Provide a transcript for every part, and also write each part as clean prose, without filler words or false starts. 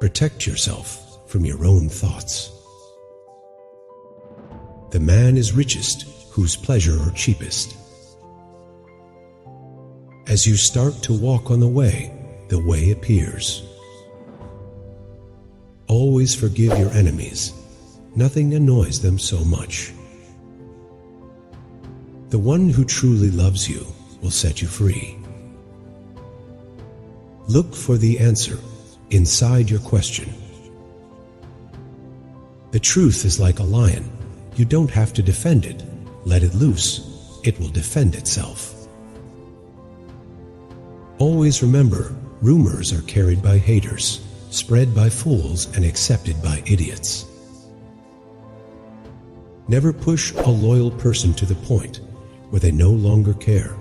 Protect yourself from your own thoughts. The man is richest whose pleasure are cheapest. As you start to walk on the way appears. Always forgive your enemies. Nothing annoys them so much. The one who truly loves you will set you free. Look for the answer inside your question. The truth is like a lion. You don't have to defend it. Let it loose. It will defend itself. Always remember, rumors are carried by haters, spread by fools, and accepted by idiots. Never push a loyal person to the point where they no longer care.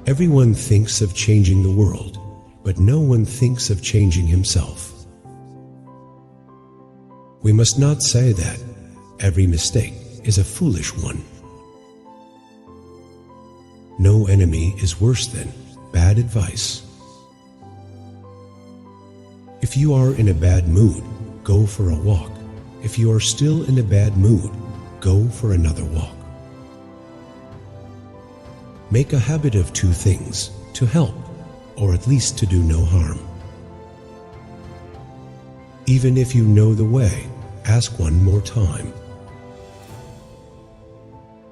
Everyone thinks of changing the world, but no one thinks of changing himself. We must not say that every mistake is a foolish one. No enemy is worse than bad advice. If you are in a bad mood, go for a walk. If you are still in a bad mood, go for another walk. Make a habit of two things: to help, or at least to do no harm. Even if you know the way, ask one more time.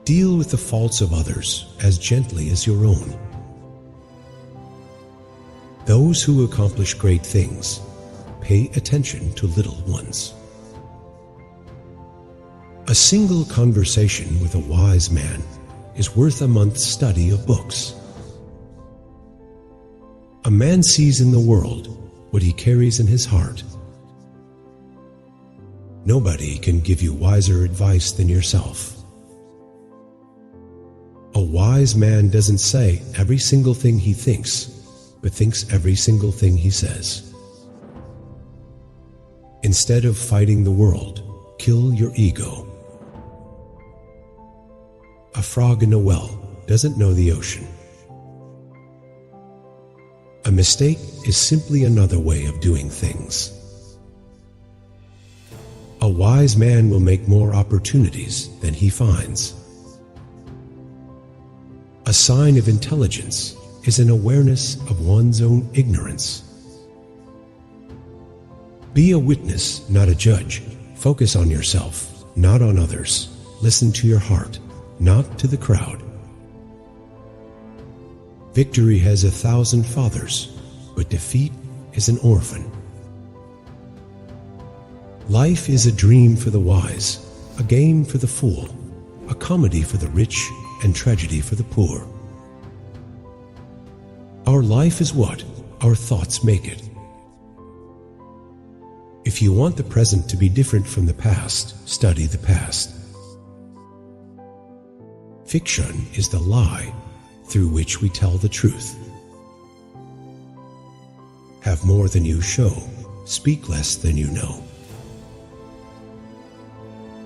Deal with the faults of others as gently as your own. Those who accomplish great things pay attention to little ones. A single conversation with a wise man is worth a month's study of books. A man sees in the world what he carries in his heart. Nobody can give you wiser advice than yourself. A wise man doesn't say every single thing he thinks, but thinks every single thing he says. Instead of fighting the world, kill your ego. A frog in a well doesn't know the ocean. A mistake is simply another way of doing things. A wise man will make more opportunities than he finds. A sign of intelligence is an awareness of one's own ignorance. Be a witness, not a judge. Focus on yourself, not on others. Listen to your heart, not to the crowd. Victory has 1,000 fathers, but defeat is an orphan. Life is a dream for the wise, a game for the fool, a comedy for the rich, and tragedy for the poor. Our life is what our thoughts make it. If you want the present to be different from the past, study the past. Fiction is the lie through which we tell the truth. Have more than you show, speak less than you know.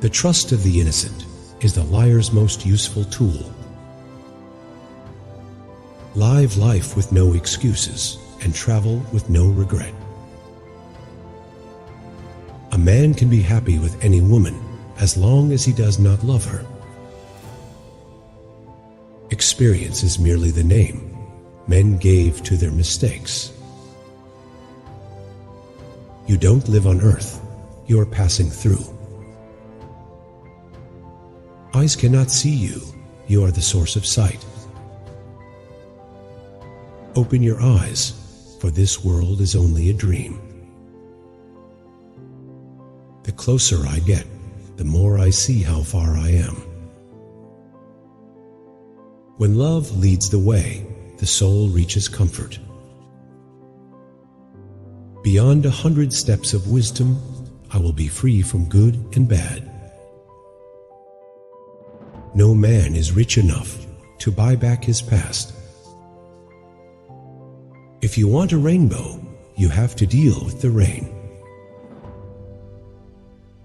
The trust of the innocent is the liar's most useful tool. Live life with no excuses and travel with no regret. A man can be happy with any woman as long as he does not love her. Experience is merely the name men gave to their mistakes. You don't live on earth, you are passing through. Eyes cannot see you, you are the source of sight. Open your eyes, for this world is only a dream. The closer I get, the more I see how far I am. When love leads the way, the soul reaches comfort. Beyond 100 steps of wisdom, I will be free from good and bad. No man is rich enough to buy back his past. If you want a rainbow, you have to deal with the rain.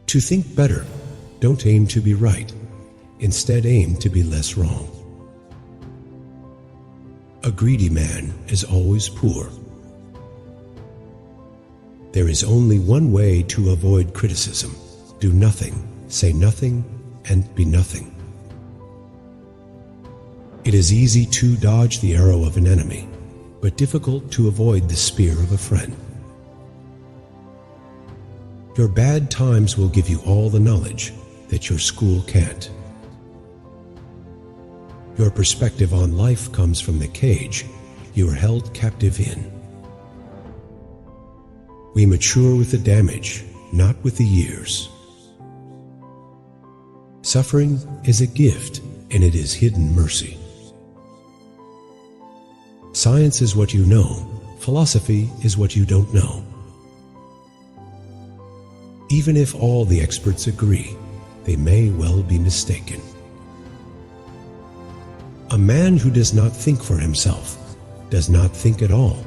To think better, don't aim to be right. Instead, aim to be less wrong. A greedy man is always poor. There is only one way to avoid criticism. Do nothing, say nothing, and be nothing. It is easy to dodge the arrow of an enemy, but difficult to avoid the spear of a friend. Your bad times will give you all the knowledge that your school can't. Your perspective on life comes from the cage you are held captive in. We mature with the damage, not with the years. Suffering is a gift, and it is hidden mercy. Science is what you know. Philosophy is what you don't know. Even if all the experts agree, they may well be mistaken. A man who does not think for himself does not think at all.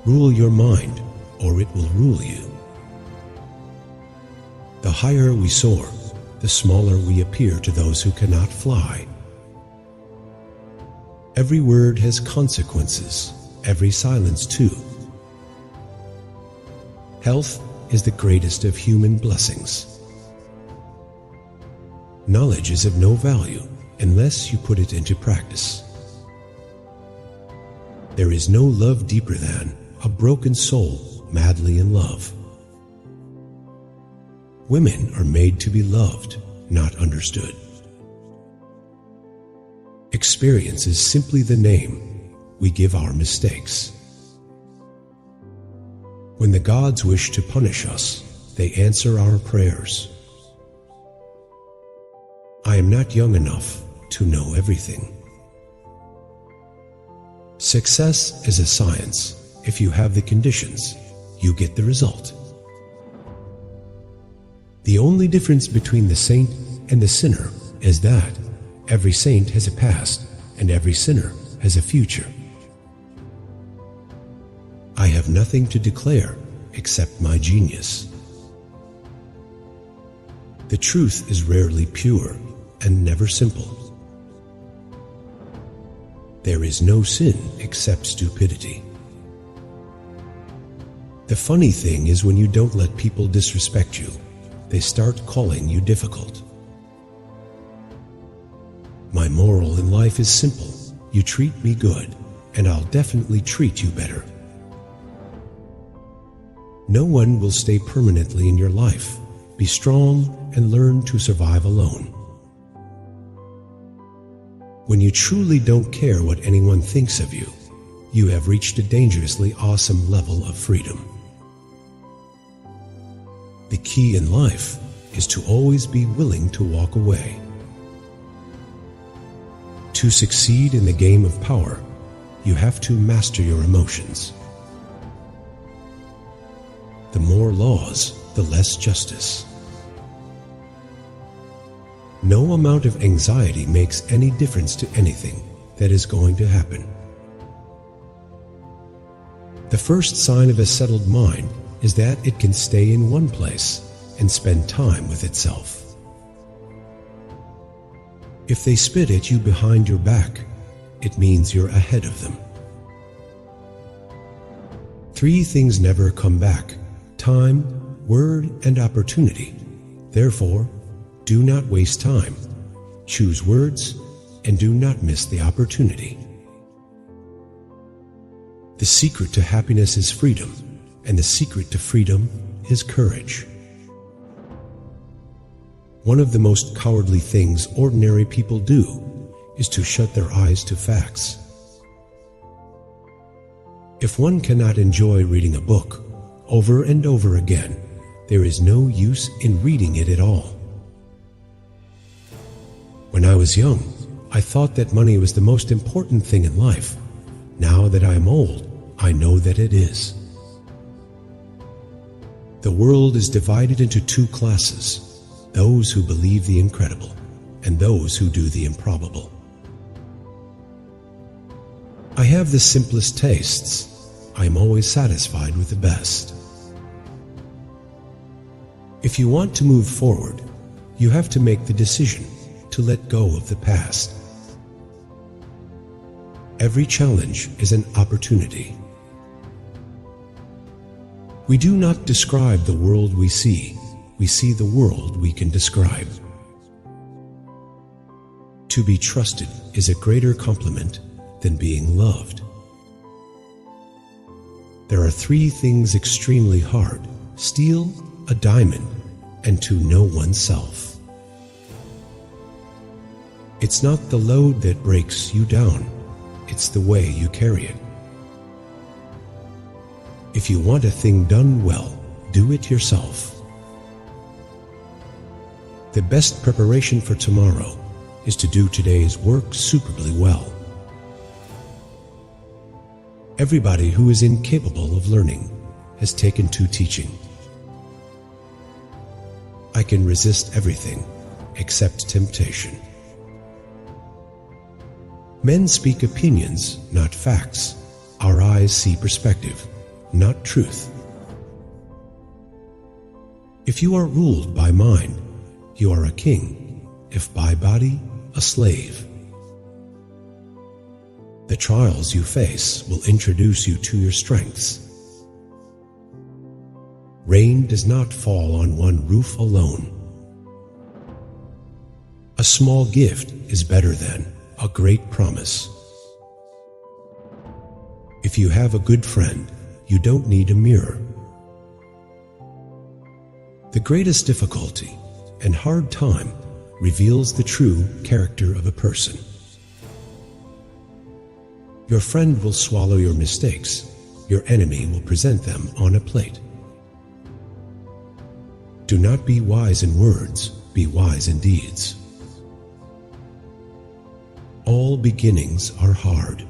Rule your mind, or it will rule you. The higher we soar, the smaller we appear to those who cannot fly. Every word has consequences, every silence too. Health is the greatest of human blessings. Knowledge is of no value unless you put it into practice. There is no love deeper than a broken soul madly in love. Women are made to be loved, not understood. Experience is simply the name we give our mistakes. When the gods wish to punish us, they answer our prayers. I am not young enough to know everything. Success is a science. If you have the conditions, you get the result. The only difference between the saint and the sinner is that every saint has a past and every sinner has a future. I have nothing to declare except my genius. The truth is rarely pure and never simple. There is no sin except stupidity. The funny thing is when you don't let people disrespect you, they start calling you difficult. My moral in life is simple. You treat me good, and I'll definitely treat you better. No one will stay permanently in your life. Be strong and learn to survive alone. When you truly don't care what anyone thinks of you, you have reached a dangerously awesome level of freedom. The key in life is to always be willing to walk away. To succeed in the game of power, you have to master your emotions. The more laws, the less justice. No amount of anxiety makes any difference to anything that is going to happen. The first sign of a settled mind is that it can stay in one place and spend time with itself. If they spit at you behind your back, it means you're ahead of them. 3 things never come back: time, word, and opportunity. Therefore, do not waste time. Choose words and do not miss the opportunity. The secret to happiness is freedom, and the secret to freedom is courage. One of the most cowardly things ordinary people do is to shut their eyes to facts. If one cannot enjoy reading a book over and over again, there is no use in reading it at all. When I was young, I thought that money was the most important thing in life. Now that I am old, I know that it is. The world is divided into 2 classes: those who believe the incredible and those who do the improbable. I have the simplest tastes. I am always satisfied with the best. If you want to move forward, you have to make the decision to let go of the past. Every challenge is an opportunity. We do not describe the world we see the world we can describe. To be trusted is a greater compliment than being loved. There are 3 things extremely hard: steal, a diamond, and to know oneself. It's not the load that breaks you down, it's the way you carry it. If you want a thing done well, do it yourself. The best preparation for tomorrow is to do today's work superbly well. Everybody who is incapable of learning has taken to teaching. I can resist everything except temptation. Men speak opinions, not facts. Our eyes see perspective, not truth. If you are ruled by mind, you are a king. If by body, a slave. The trials you face will introduce you to your strengths. Rain does not fall on one roof alone. A small gift is better than a great promise. If you have a good friend, you don't need a mirror. The greatest difficulty and hard time reveals the true character of a person. Your friend will swallow your mistakes. Your enemy will present them on a plate. Do not be wise in words, be wise in deeds. All beginnings are hard.